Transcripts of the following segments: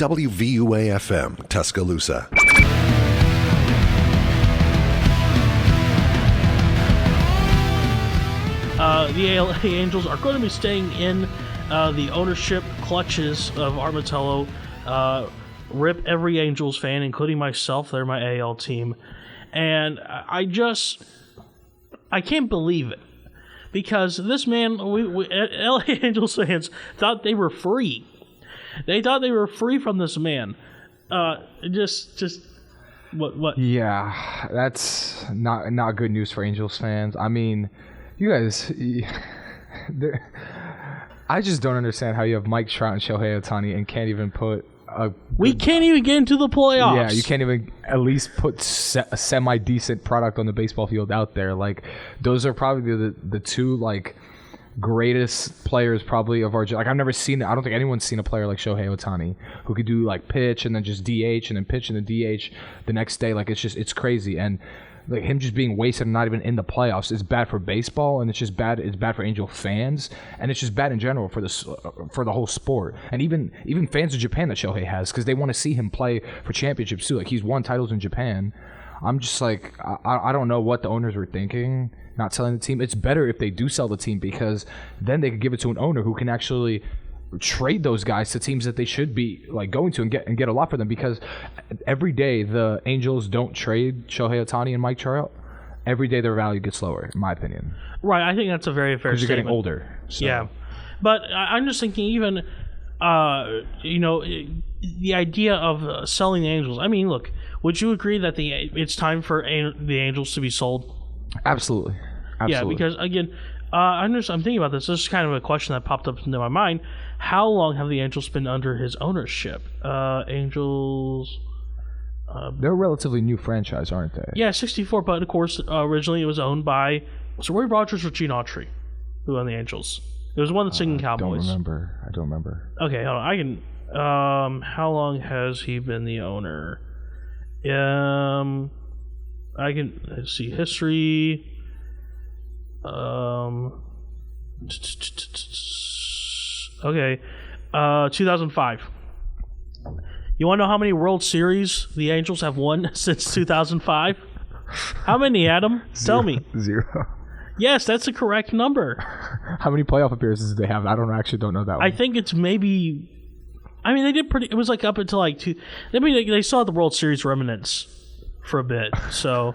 WVUA-FM, Tuscaloosa. The LA Angels are going to be staying in the ownership clutches of Armatello. Rip every Angels fan, including myself. They're my AL team. And I can't believe it. Because this man, LA Angels fans thought they were free. They thought they were free from this man. What? Yeah, that's not good news for Angels fans. I mean, you guys, I just don't understand how you have Mike Trout and Shohei Ohtani and can't even put we can't even get into the playoffs. Yeah, you can't even at least put a semi-decent product on the baseball field out there. Like, those are probably the two, like, greatest players probably of our... Like, I've never seen... I don't think anyone's seen a player like Shohei Ohtani who could do, like, pitch and then just DH and then pitch and then DH the next day. Like, it's crazy. And... like him just being wasted and not even in the playoffs is bad for baseball, and it's just bad. It's bad for Angel fans, and it's just bad in general for the whole sport. And even fans of Japan that Shohei has, because they want to see him play for championships too. Like, he's won titles in Japan. I'm just like, I don't know what the owners were thinking, not selling the team. It's better if they do sell the team, because then they could give it to an owner who can actually trade those guys to teams that they should be like going to and get a lot for them, because every day the Angels don't trade Shohei Ohtani and Mike Trout, every day their value gets lower, in my opinion. Right, I think that's a very fair statement. Because you're getting older. So. Yeah, but I'm just thinking even, the idea of selling the Angels. I mean, look, would you agree that it's time for the Angels to be sold? Absolutely. Yeah, because again, I'm thinking about this. This is kind of a question that popped up into my mind. How long have the Angels been under his ownership? Angels... they're a relatively new franchise, aren't they? Yeah, 64, but of course, originally it was owned by... Was it Roy Rogers or Gene Autry who owned the Angels? It was one of the singing Cowboys. I don't remember. Okay, hold on. I can... how long has he been the owner? I can... Let's see. History... Okay, 2005. You want to know how many World Series the Angels have won since 2005? How many, Adam? Tell me. 0. Yes, that's the correct number. How many playoff appearances did they have? I actually don't know that one. I think it's maybe... I mean, they did pretty... It was like up until like two... I mean, they saw the World Series remnants for a bit, so...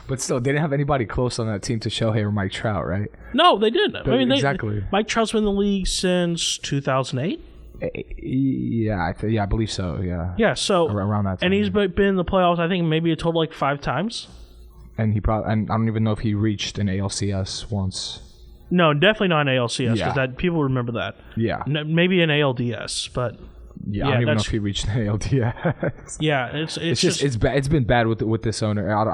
But still, they didn't have anybody close on that team to Shohei or Mike Trout, right? No, they didn't. I mean, exactly. Mike Trout's been in the league since 2008. Yeah, I believe so. Yeah. Yeah. So around that time. And he's been in the playoffs. I think maybe a total like 5 times. And I don't even know if he reached an ALCS once. No, definitely not an ALCS, because people remember that. Yeah. Maybe an ALDS, but. Yeah, I don't even know if he reached an ALDS. Yeah, it's just it's bad. It's been bad with this owner. I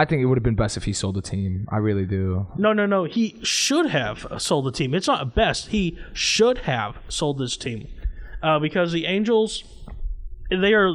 think it would have been best if he sold the team. I really do. No. He should have sold the team. It's not best. He should have sold this team, because the Angels, they're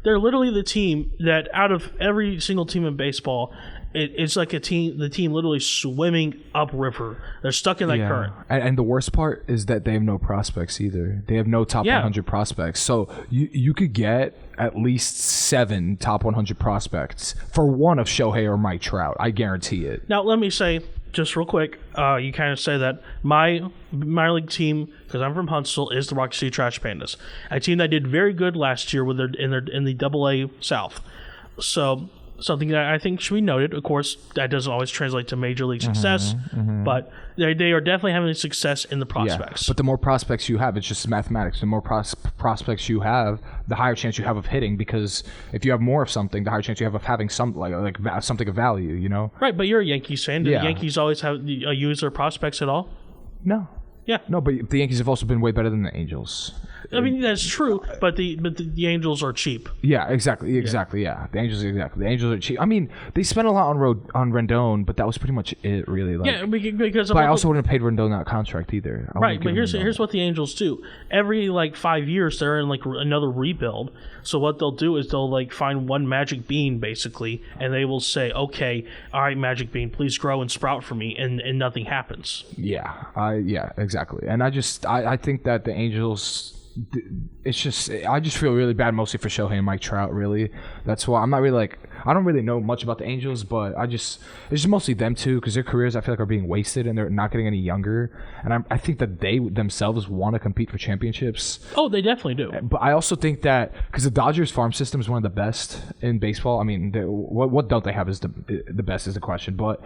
literally the team that out of every single team in baseball. It's like the team literally swimming upriver. They're stuck in that current. And the worst part is that they have no prospects either. They have no top 100 prospects. So you could get at least 7 top 100 prospects for one of Shohei or Mike Trout. I guarantee it. Now, let me say, just real quick, you kind of say that my minor league team, because I'm from Huntsville, is the Rocky City Trash Pandas, a team that did very good last year with in the AA South. So... something that I think should be noted. Of course, that doesn't always translate to major league success, but they are definitely having success in the prospects. Yeah, but the more prospects you have, it's just mathematics. The more prospects you have, the higher chance you have of hitting, because if you have more of something, the higher chance you have of having some like something of value, you know? Right, but you're a Yankees fan. Do the Yankees always have use their prospects at all? No. Yeah. No, but the Yankees have also been way better than the Angels. I mean, that's true, but the Angels are cheap. Yeah, exactly. Yeah, the Angels are cheap. I mean, they spent a lot on Rendon, but that was pretty much it, really. Like, yeah, because. But I also wouldn't have paid Rendon that contract either. Right, but here's what the Angels do. Every 5 years, they're in another rebuild. So what they'll do is they'll find one magic bean basically, and they will say, "Okay, all right, magic bean, please grow and sprout for me," and nothing happens. Yeah, exactly. And I think that the Angels it's just I just feel really bad mostly for Shohei and Mike Trout. Really, that's why I'm not really like I don't really know much about the Angels, but it's just mostly them two because their careers I feel like are being wasted and they're not getting any younger. And I think that they themselves want to compete for championships. Oh, they definitely do. But I also think that because the Dodgers farm system is one of the best in baseball. I mean, what don't they have is the best is the question, but.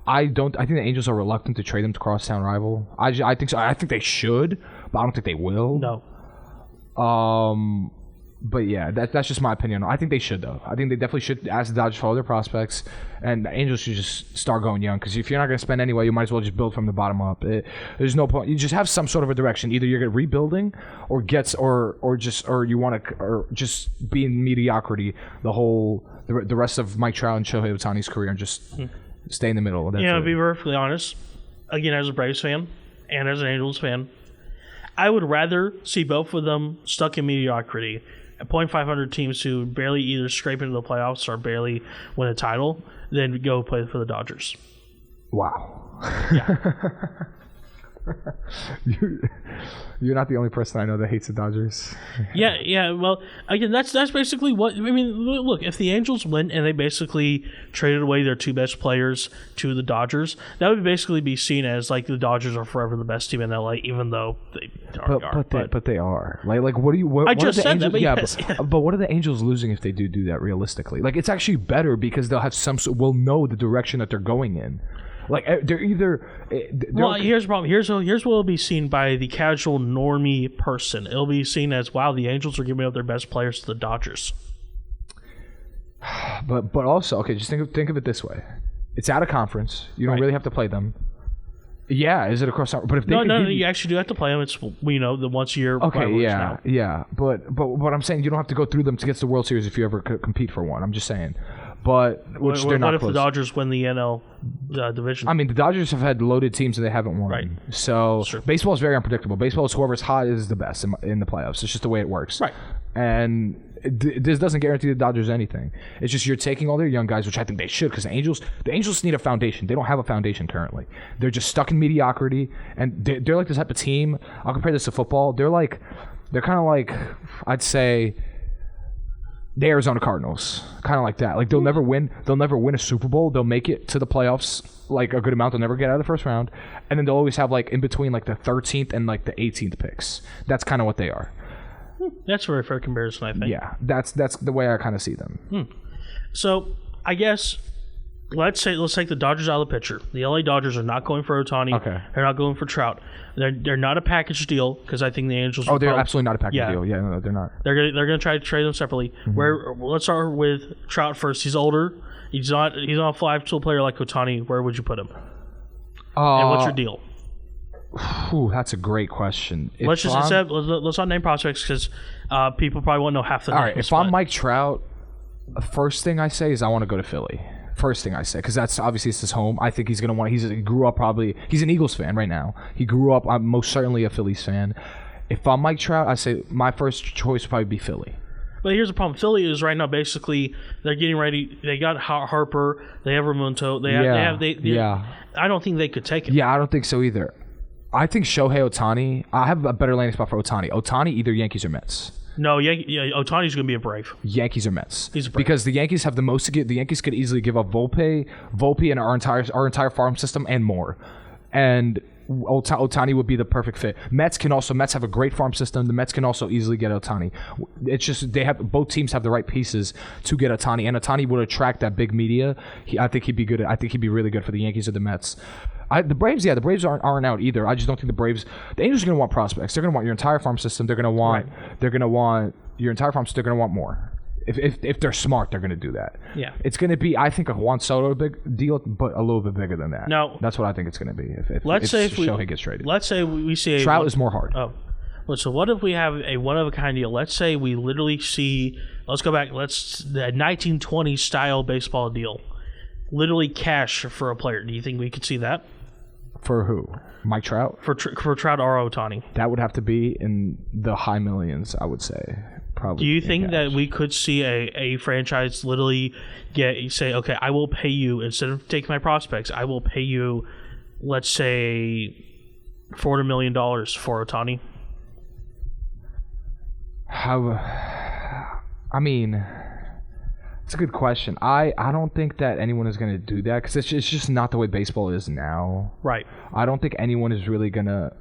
I think the Angels are reluctant to trade them to crosstown rival. I think so. I think they should, but I don't think they will. No. But yeah, that's just my opinion. I think they should though. I think they definitely should ask the Dodgers for all their prospects, and the Angels should just start going young. Because if you're not going to spend anyway, you might as well just build from the bottom up. There's no point. You just have some sort of a direction. Either you're rebuilding, or you want to just be in mediocrity the rest of Mike Trout and Shohei Ohtani's career and just. Stay in the middle. To be perfectly honest, again, as a Braves fan and as an Angels fan, I would rather see both of them stuck in mediocrity, at .500 teams who barely either scrape into the playoffs or barely win a title, than go play for the Dodgers. Wow. Yeah. You're not the only person I know that hates the Dodgers. Yeah. Well, again, that's basically what I mean. Look, if the Angels win and they basically traded away their two best players to the Dodgers, that would basically be seen as like the Dodgers are forever the best team in LA, even though they are. But they are. Like what do you? What, I what just are the said Angels, that. Yeah, but what are the Angels losing if they do that realistically? Like it's actually better because they'll have we'll know the direction that they're going in. Like they're either. Here's the problem. Here's what will be seen by the casual normie person. It'll be seen as wow, the Angels are giving up their best players to the Dodgers. But also okay, just think of it this way: it's out of conference. You don't really have to play them. Yeah, is it across? But if they you actually do have to play them. It's the once a year. Okay, yeah. But what I'm saying, you don't have to go through them to get to the World Series if you ever compete for one. I'm just saying. But they're not what if close. the Dodgers win the NL division? I mean, the Dodgers have had loaded teams and they haven't won. Right. So baseball is very unpredictable. Baseball is whoever's hot is the best in the playoffs. It's just the way it works. Right. And this doesn't guarantee the Dodgers anything. It's just you're taking all their young guys, which I think they should, because the Angels need a foundation. They don't have a foundation currently. They're just stuck in mediocrity, and they're like the type of team. I'll compare this to football. They're kind of like I'd say. The Arizona Cardinals, kind of like that. Like they'll never win a Super Bowl. They'll make it to the playoffs like a good amount. They'll never get out of the first round, and then they'll always have like in between like the 13th and like the 18th picks. That's kind of what they are. That's a very fair comparison, I think. Yeah, that's the way I kind of see them. So I guess let's take the Dodgers out of the picture. The LA Dodgers are not going for Ohtani. Okay. They're not going for Trout. They're not a package deal because I think the Angels. Oh, they're absolutely not a package deal. Yeah, no, they're not. They're gonna try to trade them separately. Let's start with Trout first. He's older. He's not a fly-tool player like Ohtani. Where would you put him? And what's your deal? That's a great question. Let's not name prospects because people probably won't know half the names. All right, if I'm Mike Trout, the first thing I say is I want to go to Philly. First thing I say, because that's obviously it's his home. I think he's going to want. He grew up probably. He's an Eagles fan right now. He grew up. I'm most certainly a Phillies fan. If I'm Mike Trout, I say my first choice would probably be Philly. But here's the problem. Philly is right now basically they're getting ready. They got Harper. They have Remonto. I don't think they could take it. Yeah, I don't think so either. I think Shohei Ohtani. I have a better landing spot for Ohtani. Ohtani, either Yankees or Mets. No, Ohtani's going to be a Brave. Yankees or Mets. He's a Brave. Because the Yankees have the most to give. The Yankees could easily give up Volpe and our entire farm system and more. And Ohtani would be the perfect fit. Mets have a great farm system. The Mets can also easily get Ohtani. It's just both teams have the right pieces to get Ohtani, and Ohtani would attract that big media. I think he'd be good. I think he'd be really good for the Yankees or the Mets. The Braves aren't out either. I just don't think the Angels are going to want prospects. They're going to want your entire farm system. They're going to want your entire farm system. They're going to want more. If they're smart, they're going to do that. Yeah. It's going to be, I think, a Juan Soto big deal, but a little bit bigger than that. No. That's what I think it's going to be if Shohei gets traded. Let's say we see Trout is more hard. Oh. Well, so what if we have a one-of-a-kind deal? Let's say we literally see, let's go back, the 1920 style baseball deal. Literally cash for a player. Do you think we could see that? For who? Mike Trout? For Trout or Ohtani. That would have to be in the high millions, I would say. Probably. Do you think that we could see a franchise literally say, okay, I will pay you, instead of taking my prospects, I will pay you, let's say, $400 million for Ohtani? I mean, it's a good question. I don't think that anyone is going to do that because it's just not the way baseball is now. Right. I don't think anyone is really going to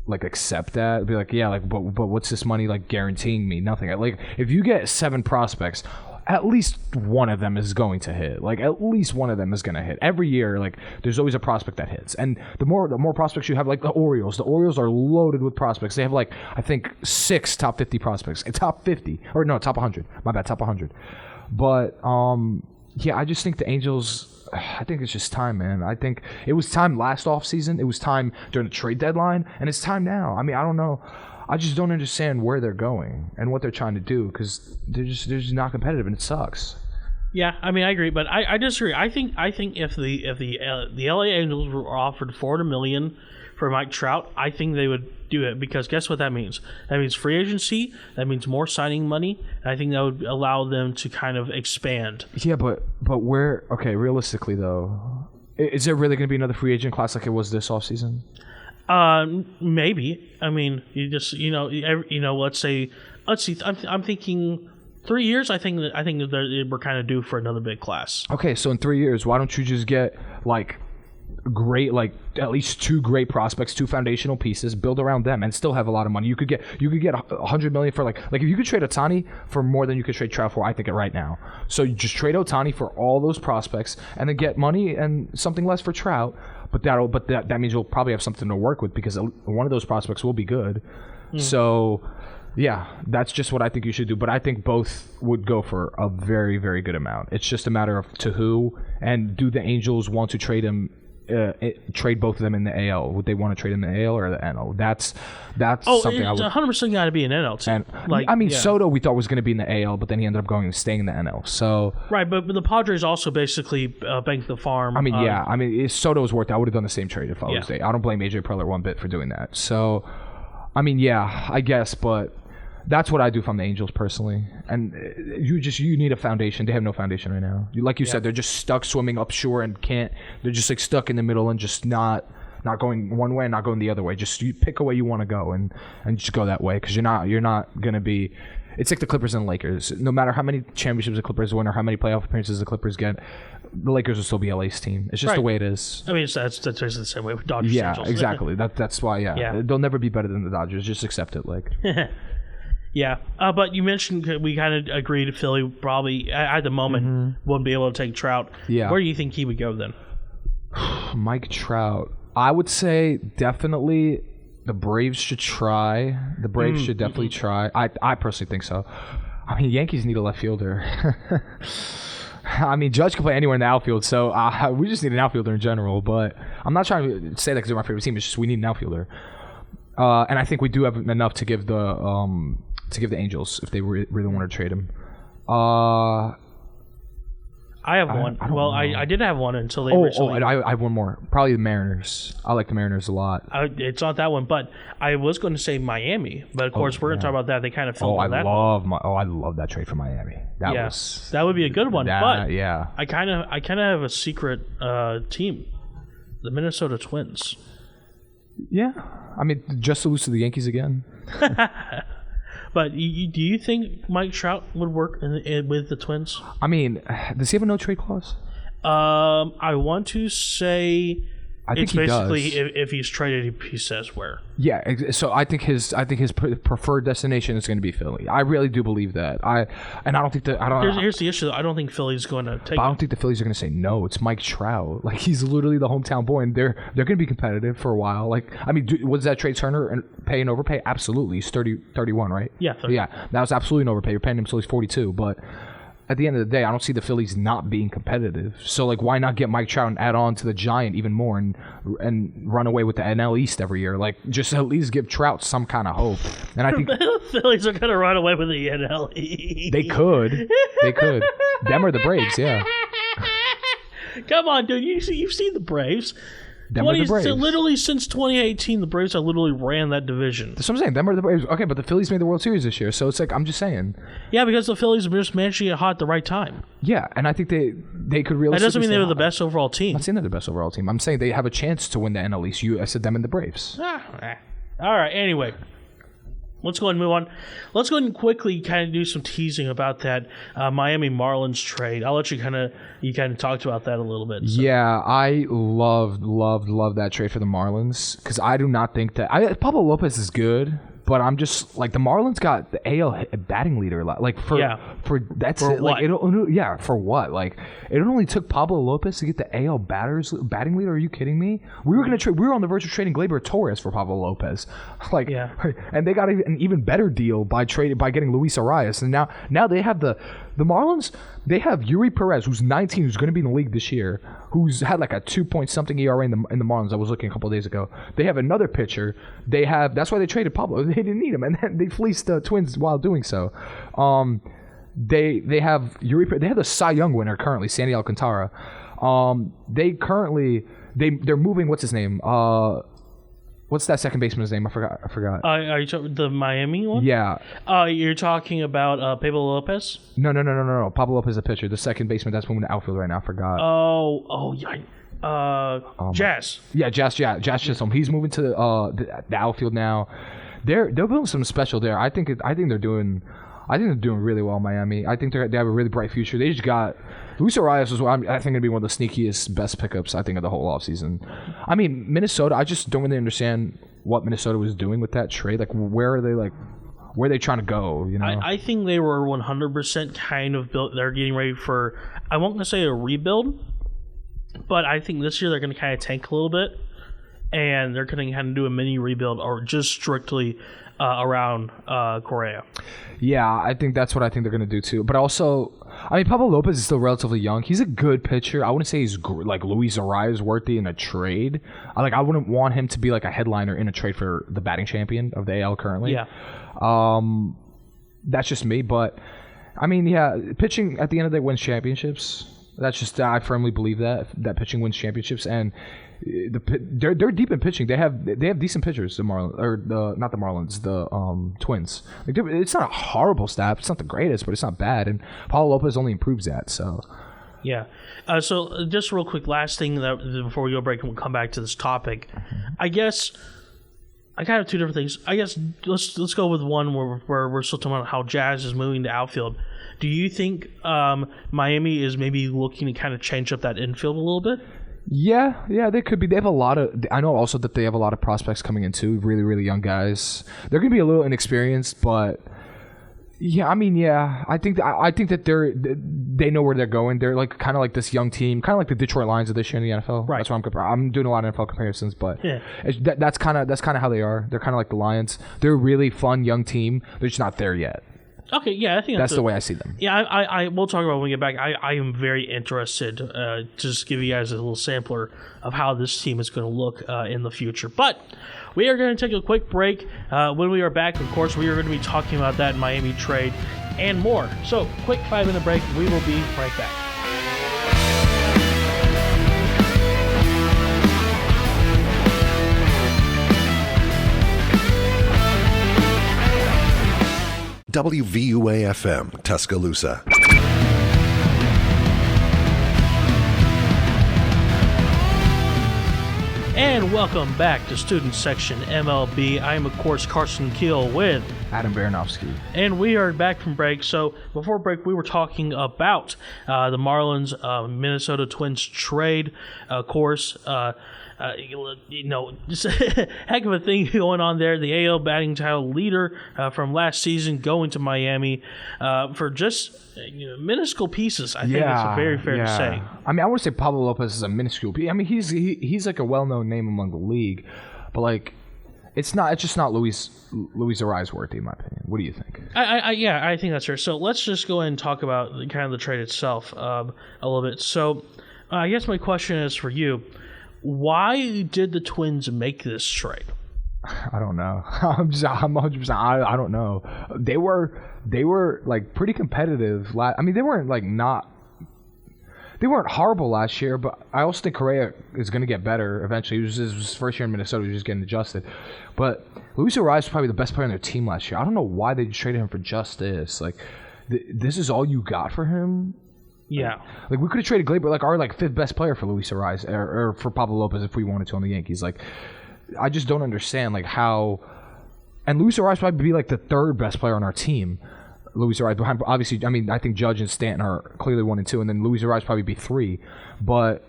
like accept that. Be like, yeah, like, but what's this money like guaranteeing me? Nothing. Like, if you get 7 prospects, at least one of them is going to hit. Like, at least one of them is going to hit. Every year, like, there's always a prospect that hits. And the more prospects you have, like the Orioles are loaded with prospects. They have, like, I think 6 top 50 prospects. Top 50. Or no, top 100. My bad, top 100. But, yeah, I just think the Angels, I think it's just time, man. I think it was time last offseason. It was time during the trade deadline. And it's time now. I mean, I don't know. I just don't understand where they're going and what they're trying to do because they're just not competitive and it sucks. Yeah, I mean, I agree, but I disagree. I think if the LA Angels were offered $400 million for Mike Trout, I think they would do it because guess what that means? That means free agency. That means more signing money. And I think that would allow them to kind of expand. Yeah, but where? Okay, realistically though, is there really going to be another free agent class like it was this offseason? Maybe. I mean, you just let's see. I'm thinking 3 years. I think that we're kind of due for another big class. Okay, so in 3 years, why don't you just get like at least 2 great prospects, 2 foundational pieces, build around them, and still have a lot of money. You could get $100 million for like if you could trade Ohtani for more than you could trade Trout for, I think right now. So you just trade Ohtani for all those prospects, and then get money and something less for Trout. But that means you'll probably have something to work with because one of those prospects will be good. So, yeah, that's just what I think you should do. But I think both would go for a very, very good amount. It's just a matter of to who, and do the Angels want to trade him? Trade both of them in the AL? Would they want to trade in the AL or the NL? That's something I would. 100% got to be an NL team. And Soto we thought was going to be in the AL, but then he ended up staying in the NL. So right, but the Padres also basically banked the farm. I mean, if Soto was worth it, I would have done the same trade if I was there. I don't blame AJ Preller one bit for doing that. So, I mean, yeah, I guess, but. That's what I do from the Angels personally, and you need a foundation. They have no foundation right now. Like you said, they're just stuck swimming upshore and can't. They're just like stuck in the middle and just not going one way and not going the other way. Just you pick a way you want to go and just go that way because you're not gonna be. It's like the Clippers and Lakers. No matter how many championships the Clippers win or how many playoff appearances the Clippers get, the Lakers will still be LA's team. It's just the way it is. I mean, that's basically the same way with Dodgers. Yeah, Angels. Exactly. That's why. Yeah, they'll never be better than the Dodgers. Just accept it. Like. Yeah, but you mentioned we kind of agreed Philly probably at the moment wouldn't be able to take Trout. Yeah. Where do you think he would go then? Mike Trout. I would say definitely the Braves should try. The Braves should definitely try. I personally think so. I mean, Yankees need a left fielder. I mean, Judge can play anywhere in the outfield, so we just need an outfielder in general. But I'm not trying to say that because they're my favorite team. It's just we need an outfielder. And I think we do have enough to give the Angels if they really want to trade him. I have one. I did have one until they recently. I have one more. Probably the Mariners. I like the Mariners a lot. It's not that one, but I was going to say Miami. But of course, we're going to talk about that. They kind of fell on that. I love that trade for Miami. That would be a good one. But yeah, I kind of have a secret team, the Minnesota Twins. Yeah, I mean, just to lose to the Yankees again. But do you think Mike Trout would work with the Twins? I mean, does he have a no-trade clause? I want to say I think he basically does. If he's traded, he says where. Yeah, so I think his preferred destination is going to be Philly. I really do believe that. Here's the issue. I don't think Philly's going to take. I don't think the Phillies are going to say no. It's Mike Trout. Like he's literally the hometown boy, and they're going to be competitive for a while. Like I mean, was that Trey Turner and pay and overpay? Absolutely. He's 31, right? Yeah. 30. Yeah, that was absolutely an overpay. You're paying him until he's 42, but. At the end of the day, I don't see the Phillies not being competitive. So, like, why not get Mike Trout and add on to the Giant even more and run away with the NL East every year? Like, just at least give Trout some kind of hope. And I think the Phillies are going to run away with the NL East. They could. Them or the Braves, yeah. Come on, dude. You've seen the Braves. Them or the Braves. Literally since 2018, the Braves have literally ran that division. That's what I'm saying. Them or the Braves. Okay, but the Phillies made the World Series this year, so it's like I'm just saying. Yeah, because the Phillies just managed to get hot at the right time. Yeah, and I think they could realistically. That doesn't mean they were the best overall team. I'm not saying they're the best overall team. I'm saying they have a chance to win the NL East. I said them and the Braves. All right. Anyway, let's go ahead and move on. Let's go ahead and quickly kind of do some teasing about that Miami Marlins trade. I'll let you kind of talked about that a little bit. So. Yeah, I loved that trade for the Marlins because I do not think that Pablo Lopez is good. But I'm just like the Marlins got the AL batting leader like for that's for it. What? Like for what? Like it only took Pablo Lopez to get the AL batting leader. Are you kidding me? We were on the verge of trading Gleyber Torres for Pablo Lopez, and they got an even better deal by getting Luis Arias, and now they have the Marlins. They have Yuri Perez, who's 19, who's going to be in the league this year, who's had like a 2-point-something ERA in the Marlins. I was looking a couple of days ago. They have another pitcher. That's why they traded Pablo. They didn't need him, and then they fleeced the Twins while doing so. They have Yuri. They have the Cy Young winner currently, Sandy Alcantara. They're moving. What's his name? What's that second baseman's name? I forgot. Are you talking the Miami one? Yeah. You're talking about Pablo Lopez? No. Pablo Lopez is a pitcher. The second baseman that's moving to outfield right now. I forgot. Jazz. Yeah, Jazz Chisholm. He's moving to the outfield now. They're building something special there. I think they're doing really well in Miami. I think they have a really bright future. They just got Luis Arias was I think gonna be one of the sneakiest, best pickups I think of the whole offseason. I mean, Minnesota. I just don't really understand what Minnesota was doing with that trade. Like, where are they trying to go? You know, I think they were 100% kind of built. They're getting ready for. I won't say a rebuild, but I think this year they're going to kind of tank a little bit, and they're going to kind of do a mini rebuild or just strictly around Correa. Yeah, I think that's what I think they're going to do too. But also, I mean, Pablo Lopez is still relatively young. He's a good pitcher. I wouldn't say he's like Luis Arias worthy in a trade. I wouldn't want him to be like a headliner in a trade for the batting champion of the AL currently. Yeah. That's just me. But I mean, yeah, pitching at the end of the day wins championships. That's just I firmly believe that pitching wins championships, and they're deep in pitching. They have decent pitchers. The Marlins, the Twins. Like, it's not a horrible stat. It's not the greatest, but it's not bad. And Pablo Lopez only improves that. So yeah. So just real quick, last thing before we go break, and we'll come back to this topic. I guess I kind of have two different things. I guess let's go with one where we're still talking about how Jazz is moving to outfield. Do you think Miami is maybe looking to kind of change up that infield a little bit? Yeah, they could be. They have a lot of. I know also that they have a lot of prospects coming in too. Really, really young guys. They're going to be a little inexperienced, but yeah, I mean, yeah. I think that they know where they're going. They're like kind of like this young team, kind of like the Detroit Lions of this year in the NFL. Right. That's what I'm comparing. I'm doing a lot of NFL comparisons, but yeah. That's kind of how they are. They're kind of like the Lions. They're a really fun young team. They're just not there yet. Okay, yeah, I think that's the way I see them. Yeah, I we'll talk about when we get back. I am very interested to just give you guys a little sampler of how this team is going to look in the future. But we are going to take a quick break. When we are back, of course, we are going to be talking about that Miami trade and more. So, quick 5-minute break. We will be right back. WVUA-FM, Tuscaloosa. And welcome back to Student Section MLB. I am, of course, Carson Keel with Adam Baranovsky. And we are back from break. So before break, we were talking about the Marlins Minnesota Twins trade. Of course, just a heck of a thing going on there. The AL batting title leader from last season going to Miami for just minuscule pieces. I think it's very fair to say. I mean, I wouldn't say Pablo Lopez is a minuscule piece. I mean, he's like a well-known name among the league, but like it's just not Luis Arias worthy, in my opinion. What do you think? I think that's fair. So let's just go ahead and talk about kind of the trade itself a little bit. So I guess my question is for you. Why did the Twins make this trade? I don't know. I'm 100%. I don't know. They were like pretty competitive. I mean, they weren't horrible last year, but I also think Correa is going to get better eventually. It was his first year in Minnesota. He was just getting adjusted. But Luis Arias was probably the best player on their team last year. I don't know why they traded him for just this. Like, this is all you got for him? Yeah. Like, we could have traded Gleyber, like, our fifth best player for Luis Arias, or for Pablo Lopez if we wanted to on the Yankees. Like, I just don't understand, like, how And Luis Ariz probably be like the third best player on our team. Luis Ariz behind, obviously, I mean, I think Judge and Stanton are clearly 1 and 2, and then Luis Ariz probably be 3. But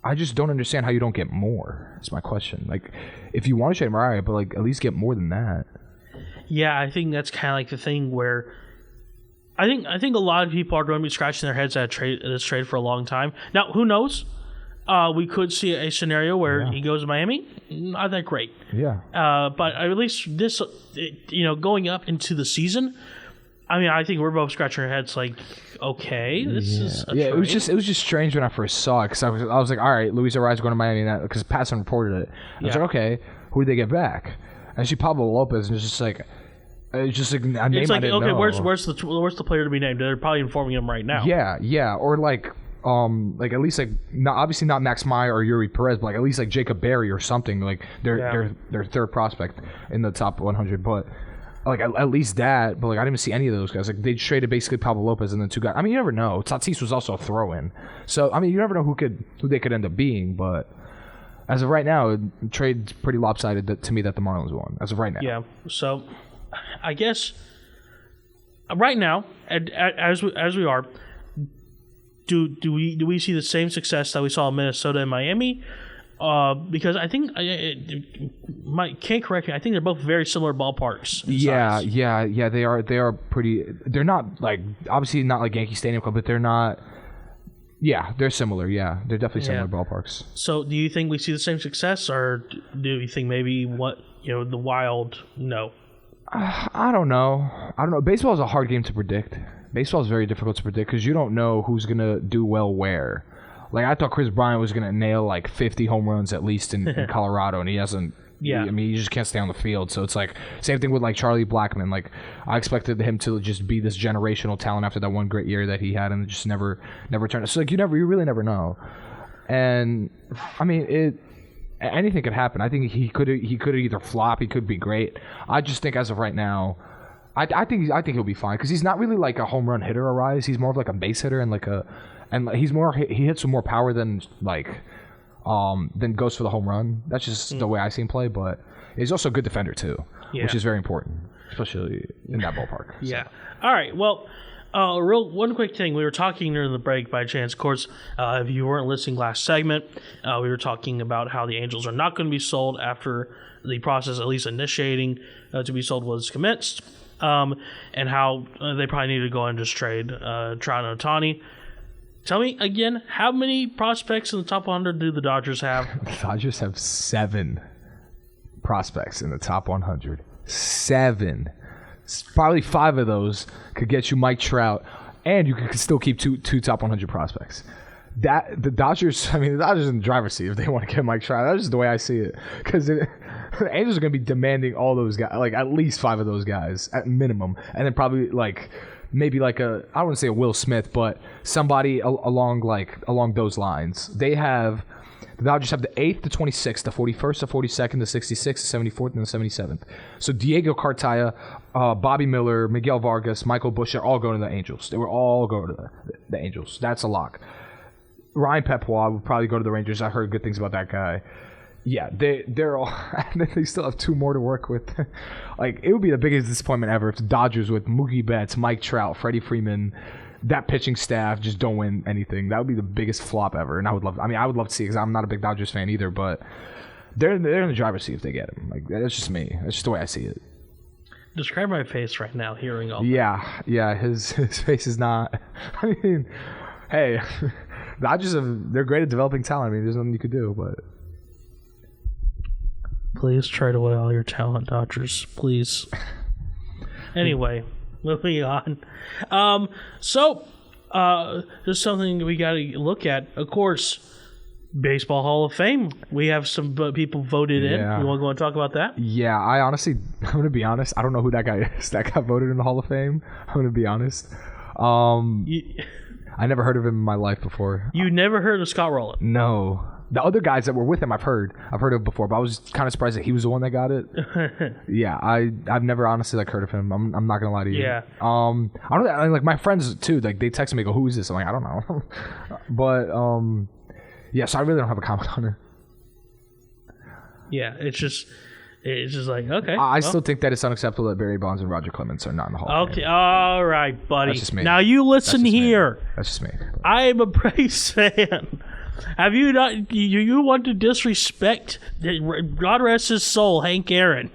I just don't understand how you don't get more. That's my question. Like, if you want to trade Mariah, but like at least get more than that. Yeah, I think that's kind of like the thing where I think a lot of people are going to be scratching their heads at this trade for a long time. Now, who knows? We could see a scenario where he goes to Miami. Not that great. Yeah. But at least this, going up into the season, I mean, I think we're both scratching our heads like, okay, this is a trade. It was just strange when I first saw it because I was like, all right, Luis Ariz going to Miami because Patson reported it. I was like, okay, who did they get back? And she Pablo Lopez, and it's just like a name I didn't know. Where's the player to be named? They're probably informing him right now. Yeah, or like at least like obviously not Max Meyer or Yuri Perez, but like at least like Jacob Berry or something, like their third prospect in the top 100, but like at least that. But like I didn't even see any of those guys. Like they traded basically Pablo Lopez and then 2 guys. I mean, you never know. Tatis was also a throw-in, so I mean you never know who they could end up being. But as of right now, trade's pretty lopsided to me that the Marlins won. As of right now, yeah. So I guess right now, as we are. Do we see the same success that we saw in Minnesota and Miami? Because I think can't correct me. I think they're both very similar ballparks. Yeah. They are pretty. They're not like obviously not like Yankee Stadium Club, but they're not. Yeah, they're similar. Yeah, they're definitely similar ballparks. So, do you think we see the same success, or do you think maybe the Wild? No. I don't know. Baseball is a hard game to predict. Baseball is very difficult to predict because you don't know who's going to do well where. Like, I thought Chris Bryant was going to nail, like, 50 home runs at least in Colorado, and he hasn't. Yeah. I mean, he just can't stay on the field. So it's like, same thing with, like, Charlie Blackmon. Like, I expected him to just be this generational talent after that one great year that he had, and it just never turned. So, like, you really never know. And, I mean, anything could happen. I think he could either flop, he could be great. I just think as of right now, I think he'll be fine because he's not really like a home run hitter. Ariz, he's more of like a base hitter and he hits with more power than goes for the home run. That's just the way I see him play. But he's also a good defender too, which is very important, especially in that ballpark. Yeah. All right. Well, one quick thing. We were talking during the break by chance. Of course, if you weren't listening last segment, we were talking about how the Angels are not going to be sold after the process, at least initiating to be sold, was commenced. And how they probably need to go and just trade Trout and Ohtani. Tell me again, how many prospects in the top 100 do the Dodgers have? The Dodgers have 7 prospects in the top 100. 7. Probably 5 of those could get you Mike Trout, and you could still keep two top 100 prospects. The Dodgers in the driver's seat if they want to get Mike Trout. That's just the way I see it. Because the Angels are going to be demanding all those guys, like at least 5 of those guys at minimum, and then probably maybe I wouldn't say a Will Smith, but somebody along those lines. The Dodgers have the 8th, the 26th, the 41st, the 42nd, the 66th, the 74th, and the 77th. So Diego Cartaya, Bobby Miller, Miguel Vargas, Michael Busch, they're all going to the Angels. They were all going to the Angels. That's a lock. Ryan Pepois would probably go to the Rangers. I heard good things about that guy. Yeah, they're all. And they still have 2 more to work with. Like, it would be the biggest disappointment ever if the Dodgers with Mookie Betts, Mike Trout, Freddie Freeman, that pitching staff just don't win anything. That would be the biggest flop ever. And I would love to see it because I'm not a big Dodgers fan either. But they're in the driver's seat if they get him. Like, that's just me. That's just the way I see it. Describe my face right now, hearing all. Yeah. His face is not. I mean, hey. They're great at developing talent. I mean, there's nothing you could do, but please trade away all your talent, Dodgers. Please. Anyway, moving on. So, there's something we got to look at. Of course, Baseball Hall of Fame. We have some people voted in. You want to go and talk about that? Yeah, I'm going to be honest. I don't know who that guy is that got voted in the Hall of Fame. I'm going to be honest. I never heard of him in my life before. You never heard of Scott Rowland? No. The other guys that were with him, I've heard of before, but I was kind of surprised that he was the one that got it. Yeah, I've never honestly heard of him. I'm not gonna lie to you. Yeah. I don't like my friends too. Like they text me, go, "Who is this?" I'm like, I don't know. But yeah, so I really don't have a comment on it. Yeah, it's just It's just like, okay. I still think that it's unacceptable that Barry Bonds and Roger Clemens are not in the Hall of Fame. Okay, all right, buddy. That's just me. Now you listen here. That's just me. I am a Braves fan. Have you not? You want to disrespect? God rest his soul, Hank Aaron.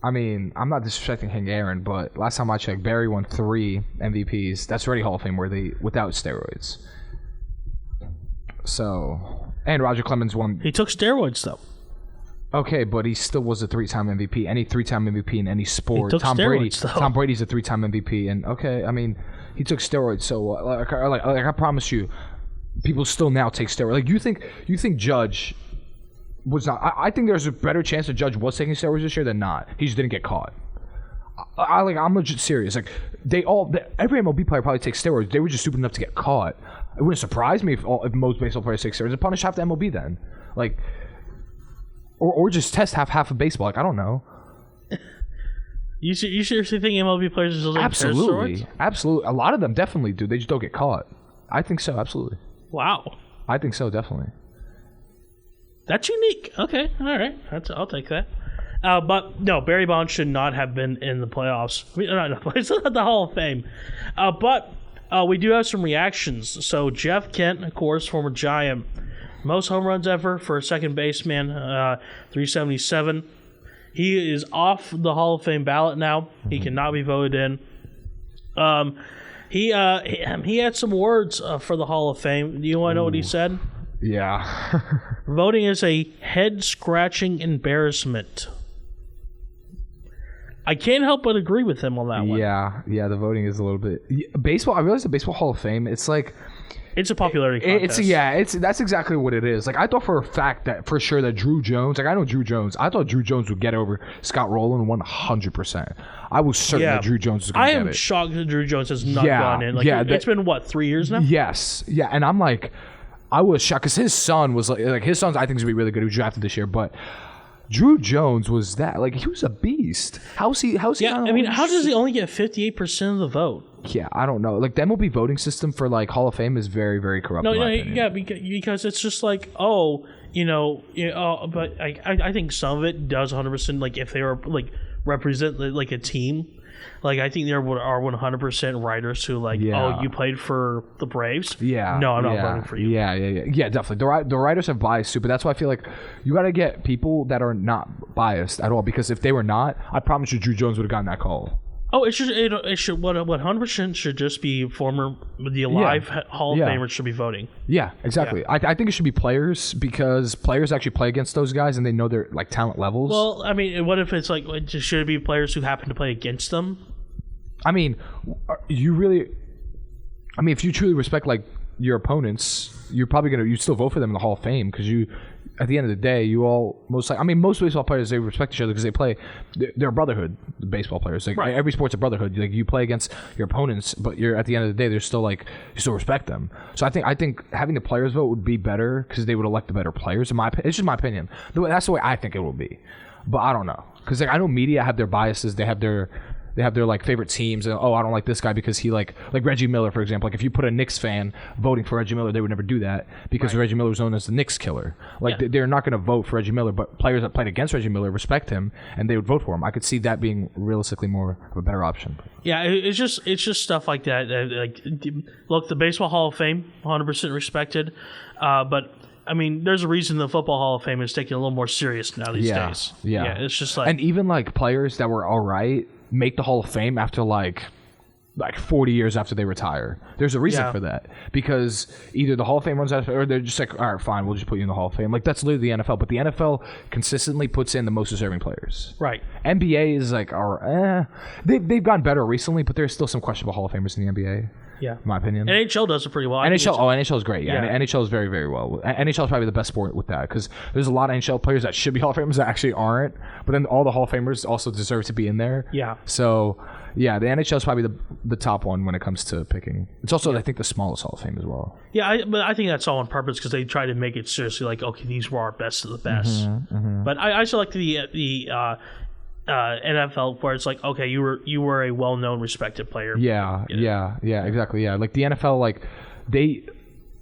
I mean, I'm not disrespecting Hank Aaron, but last time I checked, Barry won 3 MVPs. That's already Hall of Fame worthy without steroids. So, and Roger Clemens won. He took steroids though. Okay, but he still was a 3-time MVP. Any 3-time MVP in any sport. He took steroids, though. Tom Brady's a 3-time MVP, and okay, I mean, he took steroids. So, like I promise you, people still now take steroids. Like you think Judge was not? I think there's a better chance that Judge was taking steroids this year than not. He just didn't get caught. I'm legit serious. Like every MLB player probably takes steroids. They were just stupid enough to get caught. It wouldn't surprise me if most baseball players take steroids. It'd punish half the MLB then, like, or just test half of baseball. Like I don't know. You seriously think MLB players just like absolutely? A lot of them definitely do. They just don't get caught. I think so. Absolutely. Wow. I think so. Definitely. That's unique. Okay. All right. I'll take that. But no, Barry Bonds should not have been in the playoffs. It's not the Hall of Fame. But we do have some reactions. So Jeff Kent, of course, former Giant, most home runs ever for a second baseman, 377. He is off the Hall of Fame ballot now. He cannot be voted in. He had some words for the Hall of Fame. Do you want to know what he said? Yeah. Voting is a head-scratching embarrassment. I can't help but agree with him on that one. Yeah, the voting is a little bit... Baseball, I realize the Baseball Hall of Fame, it's like... It's a popularity contest. That's exactly what it is. Like, I thought for a fact that, for sure, that Drew Jones... Like, I know Drew Jones. I thought Drew Jones would get over Scott Rowland 100%. I was certain that Drew Jones was going to get it. I am shocked that Drew Jones has not gone in. Like, it's been, 3 years now? Yes. Yeah, and I'm like... I was shocked because his son was like his son's I think is gonna be really good. He was drafted this year, but Drew Jones was that like he was a beast. How's he? Yeah, I mean, how does he only get 58% of the vote? Yeah, I don't know. Like the MLB voting system for like Hall of Fame is very, very corrupt. Because it's just like but I think some of it does 100%. Like if they were like represent like a team. Like, I think there are 100% writers who, you played for the Braves? Yeah. No, I'm not voting for you. Yeah, definitely. The writers have bias, too, but that's why I feel like you got to get people that are not biased at all, because if they were not, I promise you Drew Jones would have gotten that call. Oh, it should 100% should just be the alive Hall of Famers should be voting. Yeah, exactly. Yeah. I think it should be players, because players actually play against those guys and they know their like talent levels. Well, I mean, what if it's like should it be players who happen to play against them? I mean, if you truly respect like your opponents, you're probably you still vote for them in the Hall of Fame, because at the end of the day, most baseball players, they respect each other because they play. They're a brotherhood. Baseball players, like every sport's a brotherhood. Like you play against your opponents, but you're at the end of the day, they're still like you still respect them. So I think having the players vote would be better, because they would elect the better players. It's just my opinion. That's the way I think it will be, but I don't know, because I know media have their biases. They have their like favorite teams, and I don't like this guy because he like Reggie Miller, for example. Like if you put a Knicks fan voting for Reggie Miller, they would never do that, because Reggie Miller is known as the Knicks killer. Like they're not going to vote for Reggie Miller, but players that played against Reggie Miller respect him and they would vote for him. I could see that being realistically more of a better option. Yeah, it's just stuff like that. Like, look, the Baseball Hall of Fame, 100% respected, but I mean, there's a reason the Football Hall of Fame is taken a little more serious now these days. Yeah, it's just like, and even like players that were all right make the Hall of Fame after like 40 years after they retire. There's a reason for that, because either the Hall of Fame runs out, or they're just like, all right, fine, we'll just put you in the Hall of Fame. Like that's literally the NFL, but the NFL consistently puts in the most deserving players. Right. NBA is like, they've gotten better recently, but there's still some questionable Hall of Famers in the NBA. Yeah, in my opinion. NHL does it pretty well. NHL is great. Yeah, NHL is very, very well. NHL is probably the best sport with that, because there's a lot of NHL players that should be Hall of Famers that actually aren't. But then all the Hall of Famers also deserve to be in there. Yeah. So yeah, the NHL is probably the top one when it comes to picking. It's also I think the smallest Hall of Fame as well. Yeah, but I think that's all on purpose, because they try to make it seriously like, okay, these were our best of the best. But I still like the NFL, where it's like, okay, you were a well-known, respected player. Yeah, exactly. Yeah, like the NFL, like they,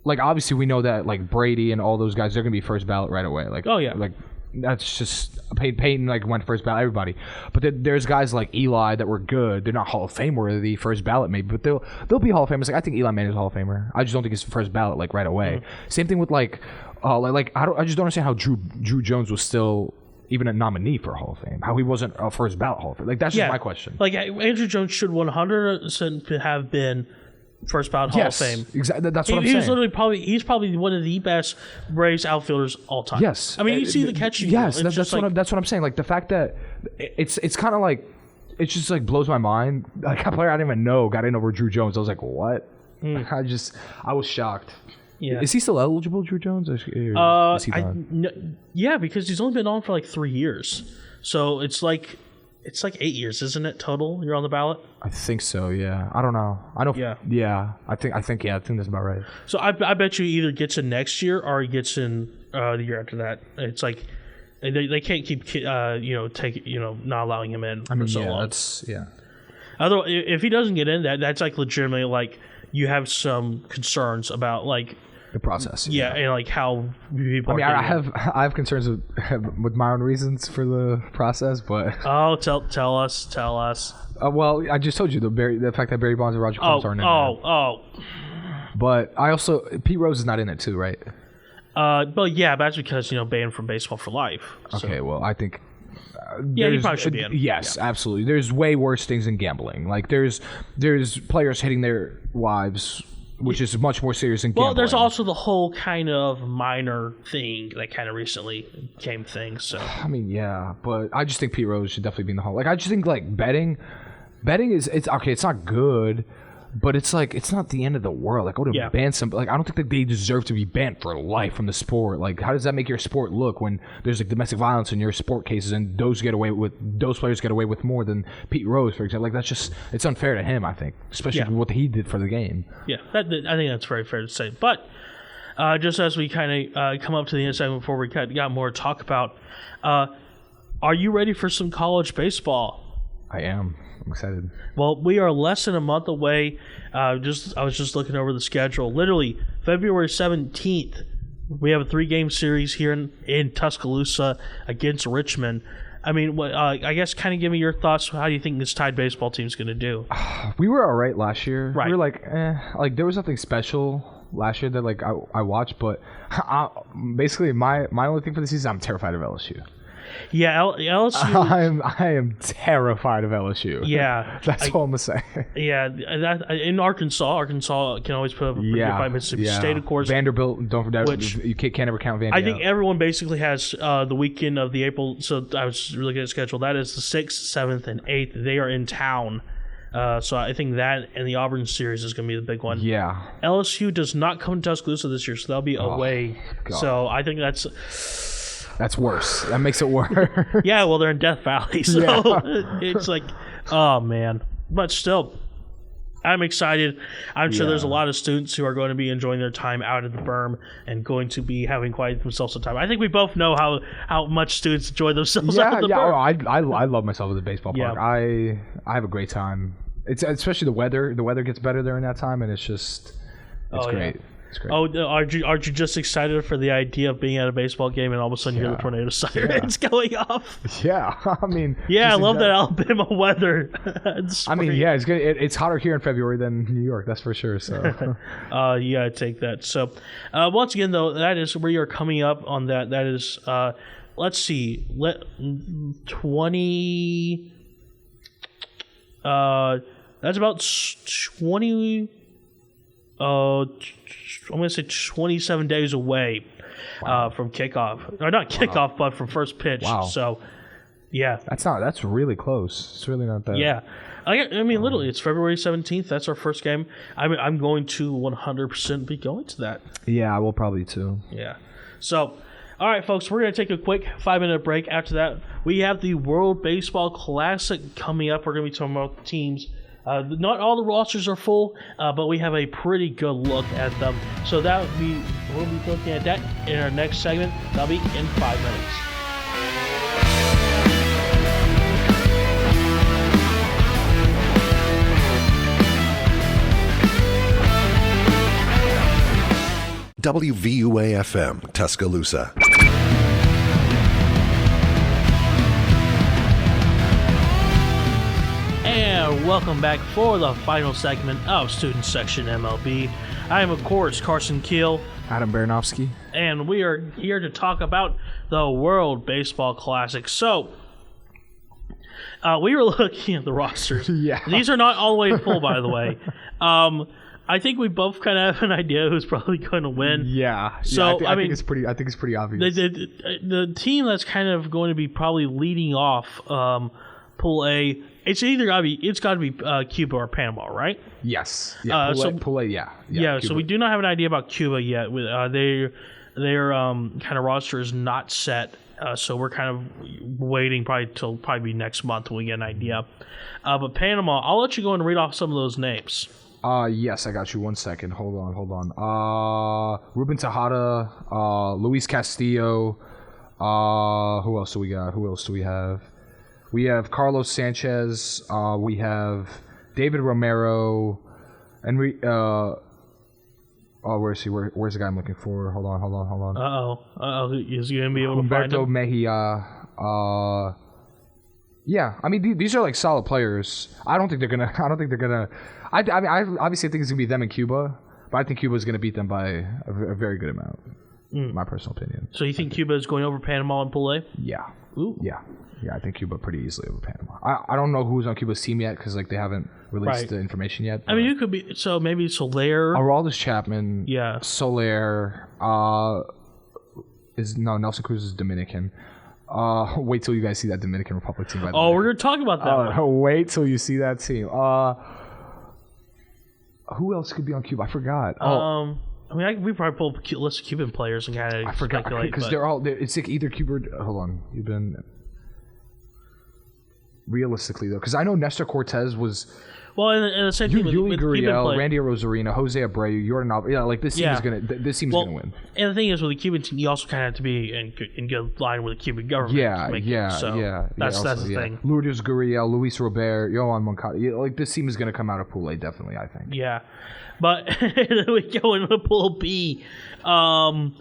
like obviously we know that like Brady and all those guys, they're gonna be first ballot right away. Like, oh yeah, like that's just Peyton like went first ballot, everybody. But there's guys like Eli that were good. They're not Hall of Fame worthy, first ballot maybe, but they'll be Hall of Famers. Like I think Eli Manning's a Hall of Famer. I just don't think it's first ballot like right away. Same thing with like I just don't understand how Drew Jones was still even a nominee for Hall of Fame. How he wasn't a first ballot Hall of Fame. Like that's just my question. Like Andrew Jones should 100% have been first ballot Hall of Fame. Exactly. That's what I'm saying. He's literally he's probably one of the best Braves outfielders all time. Yes. I mean, you see the catching. Yes, that's what I'm saying. Like the fact that it's kind of like it just like blows my mind. Like a player I didn't even know got in over Drew Jones. I was like, what? I was shocked. Yeah. Is he still eligible, Drew Jones? Or is he yeah, because he's only been on for like 3 years. So it's like 8 years, isn't it, total? You're on the ballot? I think so, yeah. I don't know. I know. Yeah. I think that's about right. So I bet you he either gets in next year or he gets in the year after that. It's like they can't keep not allowing him in for so long. Otherwise, if he doesn't get in, that's like legitimately like you have some concerns about like the process. Yeah, and like how people. I have concerns with my own reasons for the process, but tell us. Well, I just told you the fact that Barry Bonds and Roger Clemens aren't in there. But I also Pete Rose is not in it too, right? But yeah, that's because banned from baseball for life. So. Okay, well I think. He probably should be in. Yes, absolutely. There's way worse things than gambling. Like there's players hitting their wives, which is much more serious than gambling. Well, there's also the whole kind of minor thing that kind of recently became thing. So I mean, yeah, but I just think Pete Rose should definitely be in the Hall. Like I just think like betting it's okay. It's not good. But it's like it's not the end of the world. Like, ban some. Like, I don't think that they deserve to be banned for life from the sport. Like, how does that make your sport look when there's like domestic violence in your sport cases and those players get away with more than Pete Rose, for example? Like, that's just it's unfair to him. I think, especially what he did for the game. Yeah, I think that's very fair to say. But just as we kind of come up to the end segment before we got more to talk about, are you ready for some college baseball? I am. I'm excited. Well, we are less than a month away. I was just looking over the schedule. Literally, February 17th, we have a 3-game series here in Tuscaloosa against Richmond. I mean, I guess kind of give me your thoughts. How do you think this Tide baseball team is going to do? We were all right last year. Right. We were like, like there was nothing special last year that like I watched, but basically my only thing for the season, I'm terrified of LSU. Yeah, LSU. I am terrified of LSU. Yeah, that's all I'm gonna say. Yeah, in Arkansas can always put up a pretty good fight. Mississippi State, of course. Vanderbilt, don't forget. You can't ever count Vanderbilt. I think everyone basically has the weekend of the April. So I was looking at the schedule. That is the 6th, 7th, and 8th. They are in town. So I think that and the Auburn series is going to be the big one. Yeah. LSU does not come to Tuscaloosa this year, so they'll be away. God. So I think that's worse. That makes it worse. Yeah, well, they're in Death Valley, so it's like, oh, man. But still, I'm excited. I'm sure there's a lot of students who are going to be enjoying their time out at the berm and going to be having quite themselves some time. I think we both know how much students enjoy themselves out at the berm. I love myself at the baseball park. I have a great time. It's especially the weather. The weather gets better during that time, and it's great. Yeah. It's great. Oh, aren't you just excited for the idea of being at a baseball game and all of a sudden you hear the tornado sirens going off? Yeah, I mean... Yeah, I love that Alabama weather. I mean, yeah, it's good. It's hotter here in February than New York, that's for sure. So, you gotta take that. So, once again, though, that is where you're coming up on that. That is, let's see, 20... that's about 20... I'm going to say 27 days away from kickoff. Or not kickoff, but from first pitch. Wow. So, yeah. That's really close. It's really not that. Yeah. I mean, literally, it's February 17th. That's our first game. I'm going to 100% be going to that. Yeah, I will probably too. Yeah. So, all right, folks, we're going to take a quick 5-minute break. After that, we have the World Baseball Classic coming up. We're going to be talking about the teams. Not all the rosters are full, but we have a pretty good look at them. So we'll be looking at that in our next segment. That'll be in 5 minutes. WVUA-FM, Tuscaloosa. welcome back for the final segment of Student Section MLB. I am, of course, Carson Keel. Adam Baranovsky. And we are here to talk about the World Baseball Classic. So, we were looking at the rosters. Yeah. These are not all the way full, by the way. I think we both kind of have an idea who's probably going to win. Yeah. So I think it's pretty obvious. The team that's kind of going to be probably leading off Pool A. It's got to be Cuba or Panama, right? Yes. Yeah. Pool A. Yeah. So we do not have an idea about Cuba yet. Their kind of roster is not set. So we're kind of waiting till next month when we get an idea. But Panama, I'll let you go and read off some of those names. Yes, I got you. 1 second. Hold on. Ruben Tejada, Luis Castillo. Who else do we got? Who else do we have? We have Carlos Sanchez. We have David Romero, and we. Where is he? Where's the guy I'm looking for? Hold on. Is he gonna be able to find him? Humberto Mejia. Yeah, I mean these are like solid players. I don't think they're gonna. I obviously think it's gonna be them and Cuba, but I think Cuba is gonna beat them by a very good amount. My personal opinion. So you think Cuba is going over Panama in Pool A? Yeah. Ooh. Yeah, I think Cuba pretty easily over Panama. I don't know who's on Cuba's team yet because they haven't released the information yet. I mean, it could be maybe Soler. Aroldis Chapman. Yeah. Soler. Nelson Cruz is Dominican. Wait till you guys see that Dominican Republic team. By the way. We're gonna talk about that. Wait till you see that team. Who else could be on Cuba? I forgot. I mean, we probably pull a list of Cuban players and kind of I forgot because it's like either Cuba. Hold on, you've been realistically though, because I know Nestor Cortez was. Well, and the same thing with Gurriel, Randy Rosarina, Jose Abreu, Jordan Alvarez. Yeah, like this team is gonna. This team's gonna win. And the thing is, with the Cuban team, you also kind of have to be in good line with the Cuban government. That's the thing. Lourdes Gurriel, Luis Robert, Yohan Moncada. Like this team is gonna come out of Pool A, definitely. I think. Yeah, but then we go into Pool B. Japan.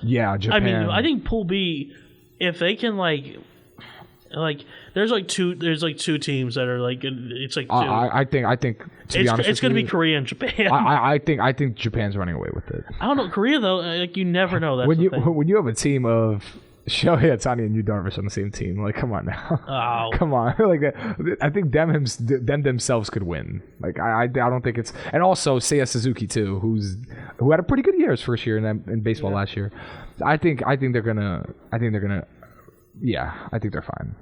I mean, I think Pool B, if they can like there's two teams that are like it's like two. I think to be honest, it's going to be Korea and Japan. I think Japan's running away with it. I don't know Korea though. Like you never know. That's when you have a team of Shohei Ohtani and Yu Darvish on the same team, like come on now, come on, like I think them themselves could win. Like I don't think it's, and also Seiya Suzuki too, who had a pretty good year his first year in baseball last year. I think they're gonna. Yeah, I think they're fine.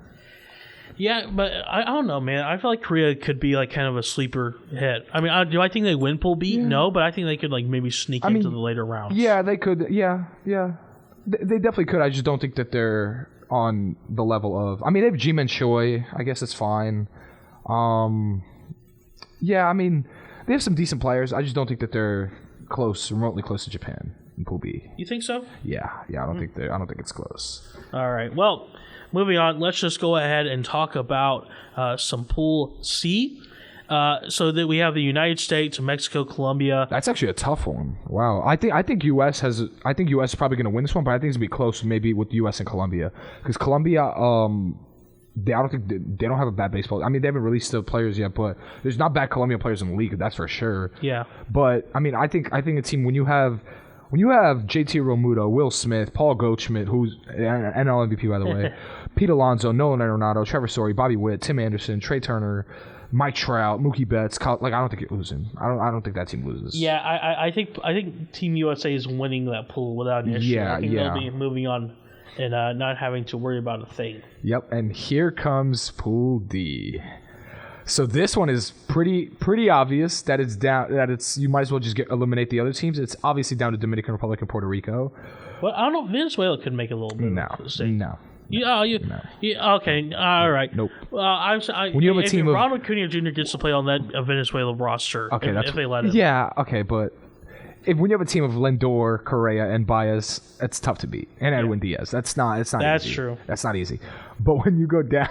Yeah, but I don't know, man. I feel like Korea could be like kind of a sleeper hit. I mean, do I think they win Pool B? Yeah. No, but I think they could like maybe sneak into the later rounds. Yeah, they could. Yeah. They definitely could. I just don't think that they're on the level of. I mean, they have Ji-Man Choi. I guess it's fine. Yeah, I mean, they have some decent players. I just don't think that they're remotely close to Japan in Pool B. You think so? Yeah. I don't think it's close. All right. Well, moving on. Let's just go ahead and talk about some Pool C. So that we have the United States, Mexico, Colombia. That's actually a tough one. Wow. I think US is probably going to win this one, but I think it's going to be close maybe with US and Colombia, because Colombia they don't have a bad baseball. I mean, they haven't released the players yet, but there's not bad Colombian players in the league, that's for sure. Yeah. But I mean, I think a team when you have JT Realmuto, Will Smith, Paul Goldschmidt, who's NL MVP by the way, Pete Alonso, Nolan Arenado, Trevor Story, Bobby Witt, Tim Anderson, Trey Turner, Mike Trout, Mookie Betts. I don't think you're losing. I don't think that team loses. Yeah, I think Team USA is winning that pool without an issue. I think they'll be moving on and not having to worry about a thing. Yep, and here comes Pool D. So this one is pretty obvious that it's down. You might as well just eliminate the other teams. It's obviously down to Dominican Republic and Puerto Rico. Well, I don't know. Venezuela could make a little bit. No. Okay, all right. Nope. When you have a team of Ronald Acuna Jr. gets to play on that Venezuela roster, okay, if they let him. Yeah, okay, but when you have a team of Lindor, Correa, and Baez, it's tough to beat. And Edwin Diaz, that's not easy. True. That's not easy. But when you go down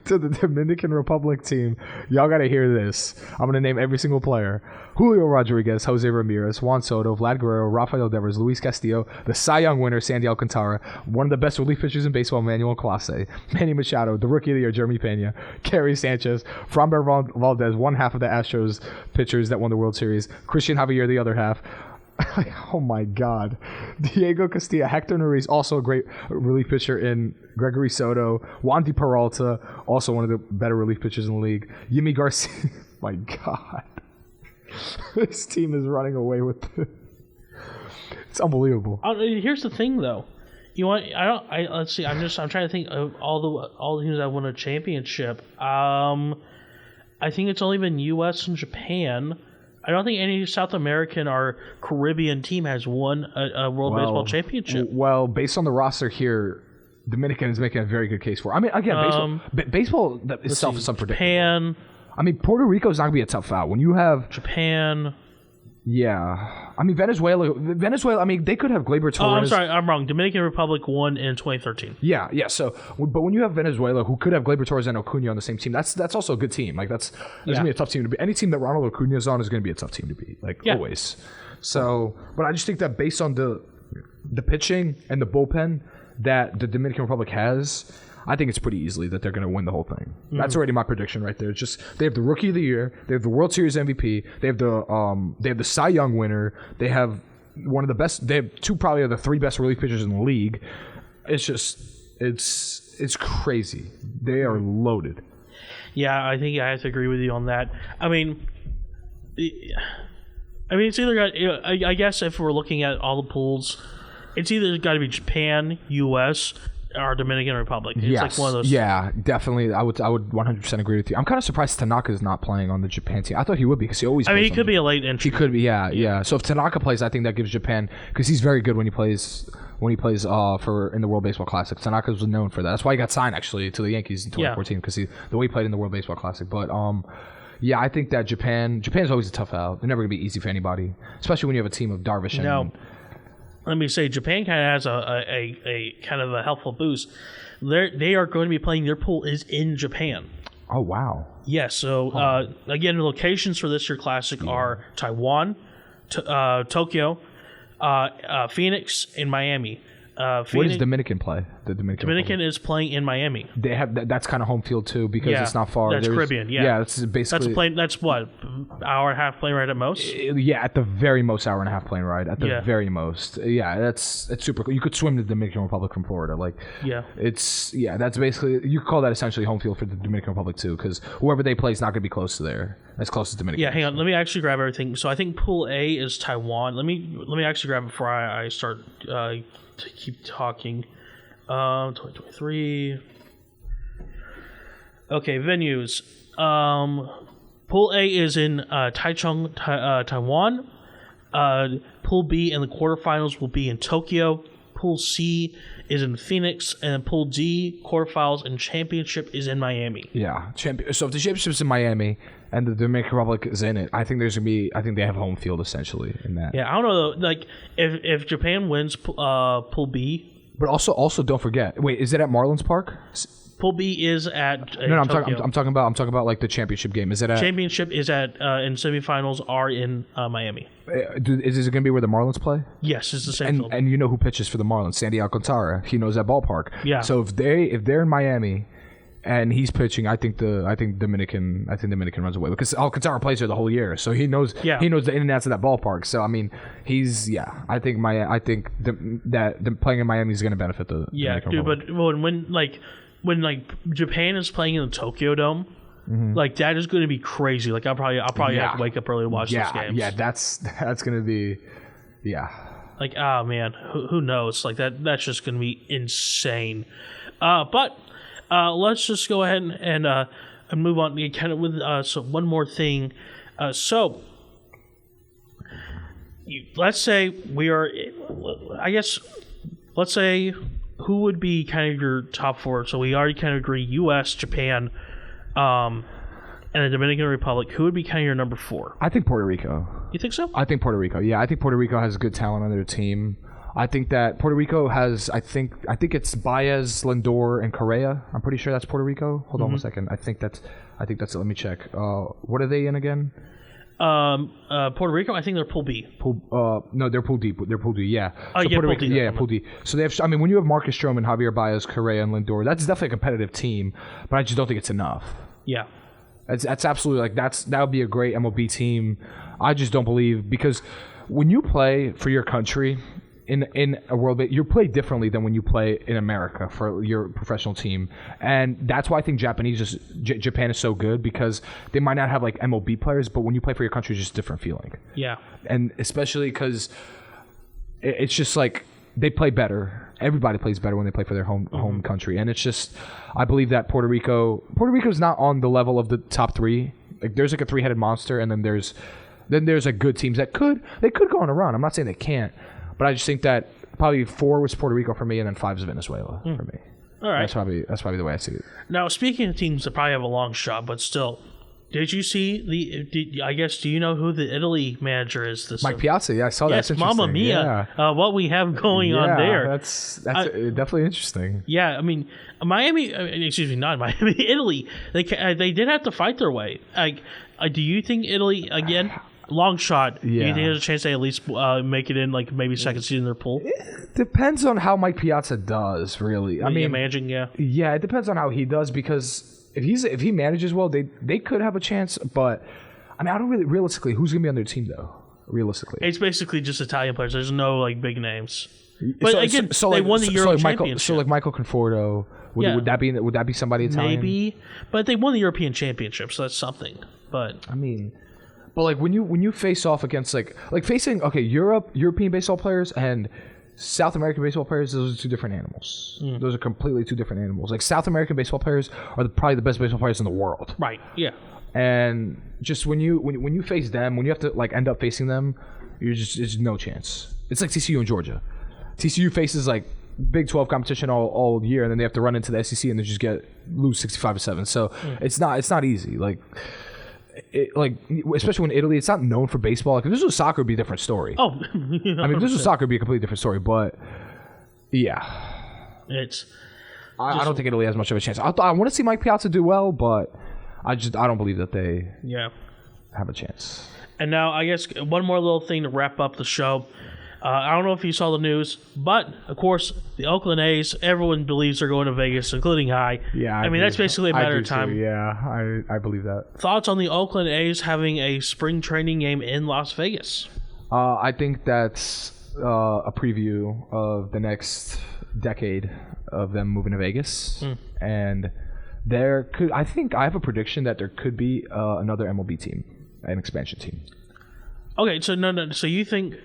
to the Dominican Republic team, y'all got to hear this. I'm going to name every single player. Julio Rodriguez, Jose Ramirez, Juan Soto, Vlad Guerrero, Rafael Devers, Luis Castillo, the Cy Young winner, Sandy Alcantara, one of the best relief pitchers in baseball, Manuel Clase, Manny Machado, the Rookie of the Year, Jeremy Pena, Kerry Sanchez, Framber Valdez, one half of the Astros pitchers that won the World Series, Christian Javier, the other half. Oh my God. Diego Castilla, Hector Neris, also a great relief pitcher in Gregory Soto, Wandy Peralta, also one of the better relief pitchers in the league, Yimi Garcia. My God. This team is running away with it. It's unbelievable. Here's the thing, though. You want? Let's see. I'm trying to think of all the teams that won a championship. I think it's only been U.S. and Japan. I don't think any South American or Caribbean team has won a World Baseball Championship. Well, based on the roster here, Dominican is making a very good case for it. I mean, again, baseball itself is unpredictable. Japan. I mean, Puerto Rico is not going to be a tough out. When you have Japan. Yeah. I mean, Venezuela, I mean, they could have Gleyber Torres. Oh, I'm sorry. I'm wrong. Dominican Republic won in 2013. Yeah. So, but when you have Venezuela, who could have Gleyber Torres and Acuna on the same team, that's also a good team. Like, that's going to be a tough team to beat. Any team that Ronald Acuna is on is going to be a tough team to beat, always. So, but I just think that based on the pitching and the bullpen that the Dominican Republic has, I think it's pretty easily that they're going to win the whole thing. That's already my prediction right there. It's just they have the Rookie of the Year, they have the World Series MVP, they have the Cy Young winner, they have one of the best. They have two probably of the three best relief pitchers in the league. It's just it's crazy. They are loaded. Yeah, I think I have to agree with you on that. I mean, it's either got. I guess if we're looking at all the pools, it's either got to be Japan, U.S. or Dominican Republic. It's like one of those. Yeah, definitely. I would 100% agree with you. I'm kind of surprised Tanaka's not playing on the Japan team. I thought he would be because he always. I mean, he could be a late entry. He could be. Yeah. So if Tanaka plays, I think that gives Japan, because he's very good when he plays for in the World Baseball Classic. Tanaka was known for that. That's why he got signed actually to the Yankees in 2014 because the way he played in the World Baseball Classic. But yeah, I think that Japan's always a tough out. They're never gonna be easy for anybody, especially when you have a team of Darvish and. No. Let me say, Japan kind of has a kind of a helpful boost. They are going to be playing. Their pool is in Japan. Oh wow! Yeah. So again, the locations for this year Classic are Taiwan, Tokyo, Phoenix, and Miami. Where does Dominican play? The Dominican is playing in Miami. They have that's kind of home field too because it's not far. That's Caribbean. Yeah, that's basically that's what hour and a half plane ride at most. Yeah, at the very most hour and a half plane ride. At the very most. Yeah, it's super cool. You could swim to the Dominican Republic from Florida. That's basically you could call that essentially home field for the Dominican Republic too because whoever they play is not going to be close to there. As close as Dominican. Yeah, hang on. Let me actually grab everything. So I think Pool A is Taiwan. Let me actually grab it before I start. To keep talking. 2023. Okay, venues. Pool A is in Taichung, Taiwan. Pool B and the quarterfinals will be in Tokyo. Pool C is in Phoenix, and Pool D, quarterfinals and championship is in Miami. Yeah, so if the championship's in Miami and the Dominican Republic is in it, I think they have home field essentially in that. Yeah, I don't know though. Like if Japan wins Pool B, but also don't forget. Wait, is it at Marlins Park? Pool B is at no. I'm talking about like the championship game. Is it at championship is at and semifinals are in Miami. Is it going to be where the Marlins play? Yes, it's the same field. And you know who pitches for the Marlins? Sandy Alcantara. He knows that ballpark. Yeah. So if they're in Miami and he's pitching, I think Dominican runs away because Alcantara plays there the whole year, so he knows the in and outs of that ballpark. So I mean, I think that playing in Miami is going to benefit the Dominican Republic. But when Japan is playing in the Tokyo Dome, like that is going to be crazy. Like I'll probably have to wake up early to watch those games. Yeah, that's going to be Like oh man, who knows? Like that's just going to be insane. But let's just go ahead and move on kind of with one more thing. Let's say we are. Let's say. Who would be kind of your top four? So we already kind of agree U.S., Japan, and the Dominican Republic. Who would be kind of your number four? I think Puerto Rico. You think so? I think Puerto Rico. Yeah, I think Puerto Rico has good talent on their team. I think that Puerto Rico has. I think it's Baez, Lindor, and Correa. I'm pretty sure that's Puerto Rico. Hold on 1 second. I think that's it. Let me check. What are they in again? Puerto Rico. I think they're Pool B. No, they're Pool D. They're Pool D. Yeah. Oh, so yeah, Puerto Pool Rico, D. yeah, Pool D. So they have. I mean, when you have Marcus Stroman, Javier Baez, Correa, and Lindor, that's definitely a competitive team. But I just don't think it's enough. Yeah. That's absolutely that would be a great MLB team. I just don't believe, because when you play for your country in a world, you play differently than when you play in America for your professional team, and that's why I think Japan is so good, because they might not have like MLB players, but when you play for your country, it's just a different feeling. Yeah, and especially because it's just like they play better. Everybody plays better when they play for their home country, and it's just, I believe that Puerto Rico is not on the level of the top three. Like there's like a three-headed monster, and then there's like good teams that could go on a run. I'm not saying they can't, but I just think that probably 4 was Puerto Rico for me, and then 5 is Venezuela for me. All right, that's probably the way I see it. Now, speaking of teams that probably have a long shot, but still, did you see do you know who the Italy manager is? Mike Piazza. Yeah, I saw that. Yes, Mamma Mia. Yeah. What we have going on there. That's definitely interesting. Yeah, I mean, not Miami, Italy. They did have to fight their way. Do you think Italy, again, long shot, do you think there's a chance they at least make it in, like maybe second seed in their pool? It depends on how Mike Piazza does, really. I mean, managing, yeah. Yeah, it depends on how he does, because if he manages well, they could have a chance. But I mean, I don't really realistically, who's gonna be on their team though? Realistically, it's basically just Italian players. There's no like big names. But they won the Euro Championship. So like Michael Conforto, would that be somebody Italian? Maybe, but they won the European Championship, so that's something. But I mean, but like when you face off against like facing European baseball players and South American baseball players, those are two different animals. Those are completely two different animals. Like South American baseball players are probably the best baseball players in the world. Right. Yeah. And just when you face them, when you have to like end up facing them, there's no chance. It's like TCU and Georgia. TCU faces like Big 12 competition all year, and then they have to run into the SEC and they just lose 65-7. So it's not easy. Especially when Italy, it's not known for baseball. Like if this was soccer, it'd be a different story. Oh, I mean, if this was soccer, it'd be a completely different story. But yeah, I don't think Italy has much of a chance. I want to see Mike Piazza do well, but I don't believe that they have a chance. And now I guess one more little thing to wrap up the show. I don't know if you saw the news, but of course the Oakland A's, everyone believes they're going to Vegas, including I. Yeah, I mean that's basically a matter of time. Too. Yeah, I believe that. Thoughts on the Oakland A's having a spring training game in Las Vegas? I think that's a preview of the next decade of them moving to Vegas, and I have a prediction that there could be another MLB team, an expansion team. Okay, so no. So you think?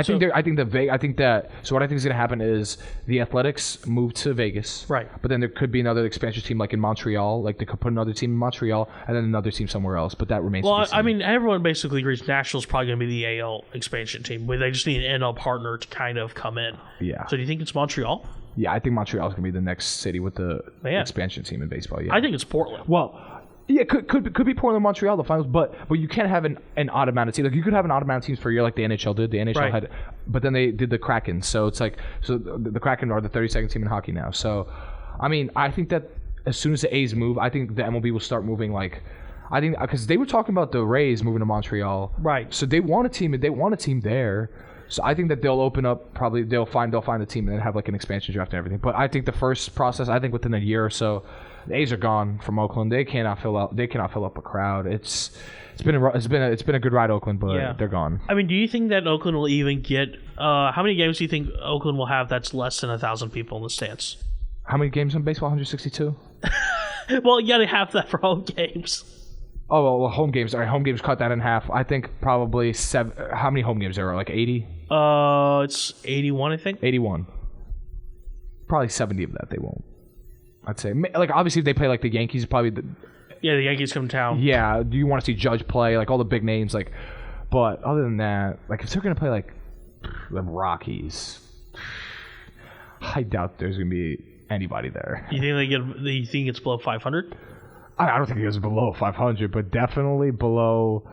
So what I think is going to happen is the Athletics move to Vegas, right? But then there could be another expansion team like in Montreal, like they could put another team in Montreal and then another team somewhere else. But that remains. Well, I mean, everyone basically agrees Nationals probably going to be the AL expansion team, where they just need an NL partner to kind of come in. Yeah. So do you think it's Montreal? Yeah, I think Montreal is going to be the next city with the expansion team in baseball. Yeah, I think it's Portland. Well. Yeah, could be Portland, Montreal, the finals, but you can't have an automatic team. Like you could have an automatic teams for a year, like the NHL did. The NHL had, but then they did the Kraken. So it's like the Kraken are the 32nd team in hockey now. So, I mean, I think that as soon as the A's move, I think the MLB will start moving. Like, I think because they were talking about the Rays moving to Montreal, right? So they want a team. They want a team there. So I think that they'll open up. Probably they'll find a team and then have like an expansion draft and everything. But I think the first process, I think within a year or so. The A's are gone from Oakland. They cannot fill up a crowd. It's been a good ride, Oakland, but they're gone. I mean, do you think that Oakland will even get? How many games do you think Oakland will have that's less than 1,000 people in the stands? How many games in baseball? 162. Well, you got to have that for home games. Oh well, home games. All right, home games cut that in half. I think probably 7. How many home games there are? Like 80. It's 81, I think. 81. Probably 70 of that they won't. I'd say, like, obviously if they play like the Yankees, probably the Yankees come to town. Yeah, do you want to see Judge play, like all the big names, like, but other than that, like if they're gonna play like the Rockies, I doubt there's gonna be anybody there. You think it's below 500? I don't think it goes below 500, but definitely below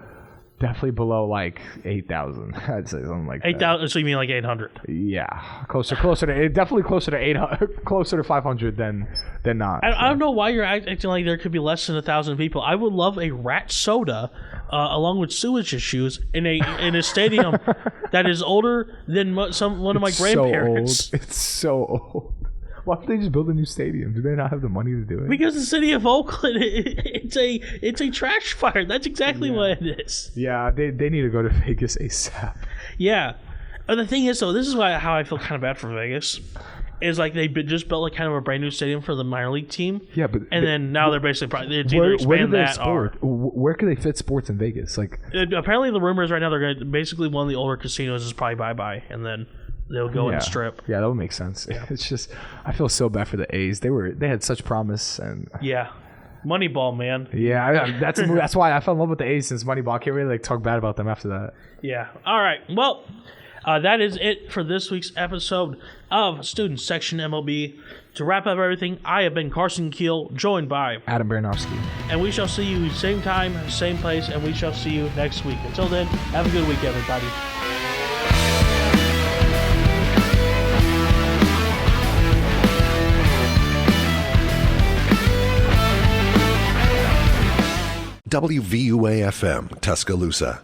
definitely below like 8,000. I'd say something like 8,000. So you mean like 800? Yeah, closer to definitely closer to 800, closer to 500 than not. I don't know why you're acting like there could be less than 1,000 people. I would love a rat soda, along with sewage issues, in a stadium that is older than one of my grandparents. So old. It's so old. Why don't they just build a new stadium? Do they not have the money to do it? Because the city of Oakland, it's a trash fire. That's exactly what it is. Yeah, they need to go to Vegas ASAP. Yeah. But the thing is, though, this is how I feel kind of bad for Vegas. Is like they just built like kind of a brand new stadium for the minor league team. Yeah, but then now they're basically probably it's either expand that or where can they fit sports in Vegas? Like apparently the rumor is right now they're going to basically one of the older casinos is probably bye and then they'll go and strip. Yeah, that would make sense. Yeah. It's just I feel so bad for the A's. They had such promise and Moneyball, man. Yeah, that's why I fell in love with the A's since Moneyball. I can't really talk bad about them after that. Yeah. All right. Well, that is it for this week's episode of Student Section MLB. To wrap up everything, I have been Carson Keel, joined by Adam Baranovsky. And we shall see you same time, same place, and we shall see you next week. Until then, have a good week, everybody. WVUA-FM, Tuscaloosa.